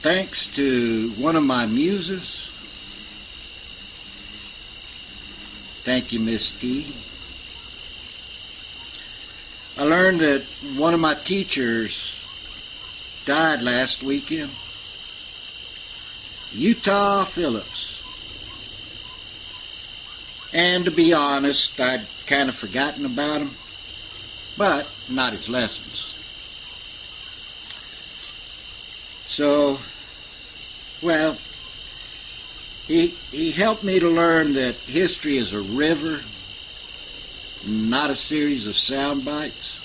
Thanks to one of my muses, thank you, Miss T, I learned that one of my teachers died last weekend. Utah Phillips. And to be honest, I'd kind of forgotten about him, but not his lessons. So, well, he helped me to learn that history is a river, not a series of sound bites.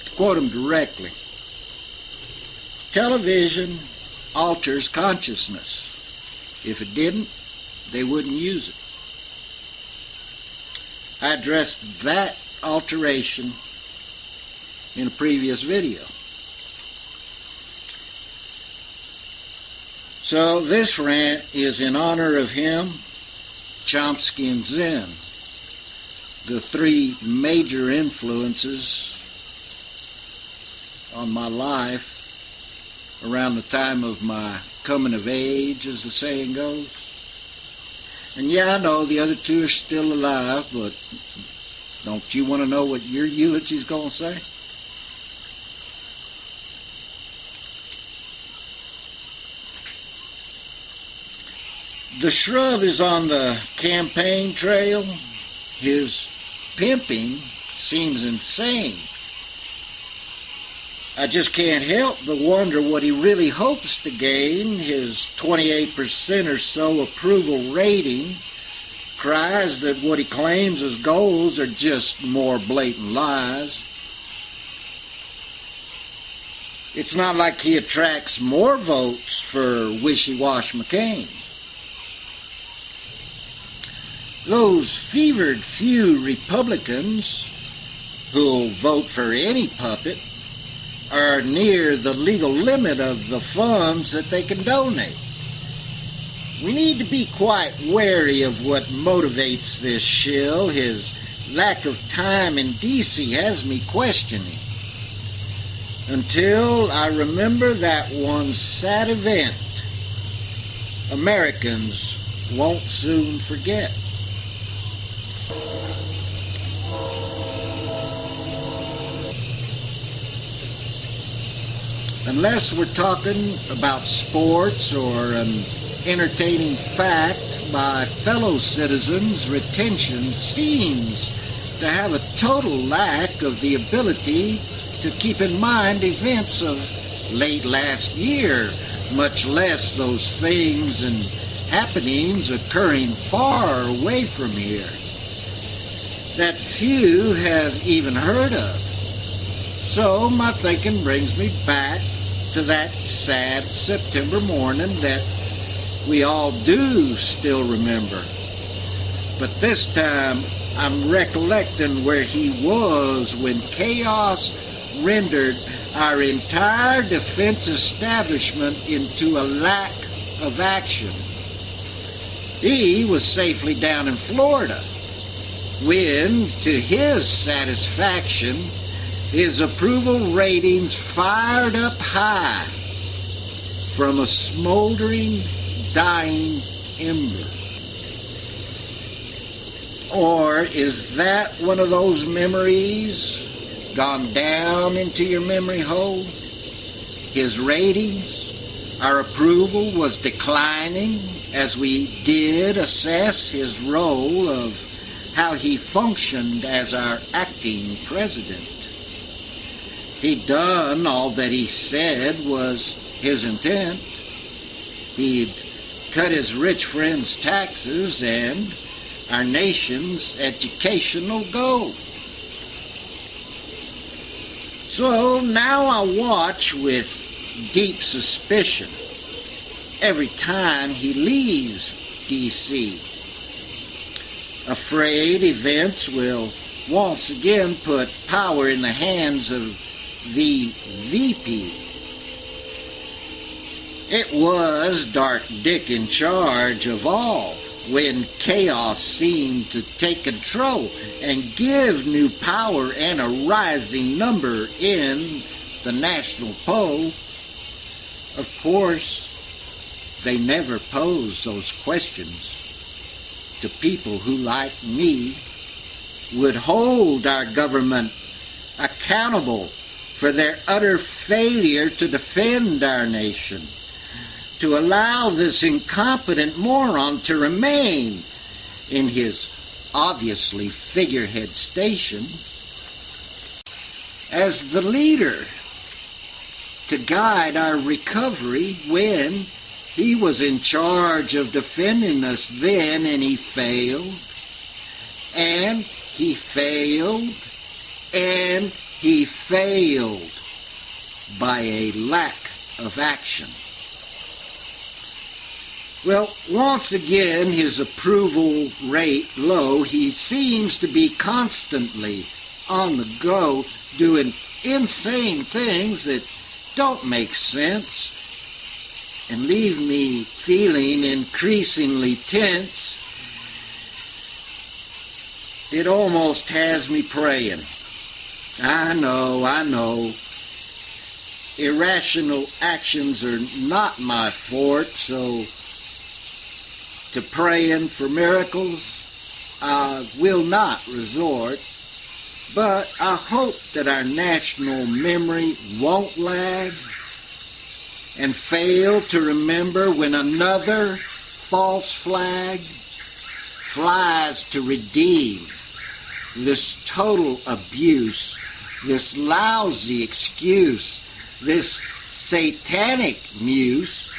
To quote him directly, television alters consciousness. If it didn't, they wouldn't use it. I addressed that alteration in a previous video. So this rant is in honor of him, Chomsky, and Zen, the three major influences on my life around the time of my coming of age, as the saying goes. And yeah, I know the other two are still alive, but don't you want to know what your eulogy's going to say? The shrub is on the campaign trail. His pimping seems insane. I just can't help but wonder what he really hopes to gain. His 28% or so approval rating cries that what he claims as goals are just more blatant lies. It's not like he attracts more votes for wishy-washy McCain. Those fevered few Republicans who'll vote for any puppet are near the legal limit of the funds that they can donate. We need to be quite wary of what motivates this shill. His lack of time in D.C. has me questioning. Until I remember that one sad event Americans won't soon forget. Unless we're talking about sports or an entertaining fact, my fellow citizens' retention seems to have a total lack of the ability to keep in mind events of late last year, much less those things and happenings occurring far away from here that few have even heard of. So my thinking brings me back to that sad September morning that we all do still remember. But this time I'm recollecting where he was when chaos rendered our entire defense establishment into a lack of action. He was safely down in Florida when, to his satisfaction, his approval ratings fired up high from a smoldering, dying ember. Or is that one of those memories gone down into your memory hole? His ratings, our approval was declining as we did assess his role of how he functioned as our acting president. He'd done all that he said was his intent. He'd cut his rich friends' taxes and our nation's educational goal. So now I watch with deep suspicion every time he leaves D.C., afraid events will once again put power in the hands of the VP. It was Dark Dick in charge of all when chaos seemed to take control and give new power and a rising number in the national poll. Of course, they never pose those questions to people who, like me, would hold our government accountable for their utter failure to defend our nation, to allow this incompetent moron to remain in his obviously figurehead station as the leader to guide our recovery when he was in charge of defending us then, and he failed, and he failed, and he failed by a lack of action. Well, once again, his approval rate low. He seems to be constantly on the go, doing insane things that don't make sense and leave me feeling increasingly tense. It almost has me praying. I know. Irrational actions are not my forte, so to praying for miracles I will not resort. But I hope that our national memory won't lag and fail to remember when another false flag flies to redeem this total abuse, this lousy excuse, this satanic muse,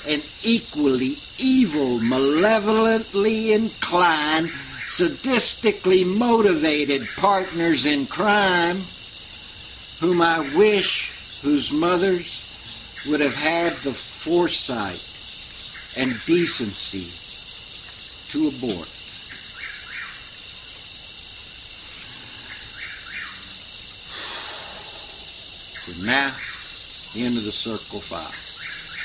and equally evil, malevolently inclined, sadistically motivated partners in crime, whom I wish whose mothers would have had the foresight and decency to abort. But now, the end of the Circle 5.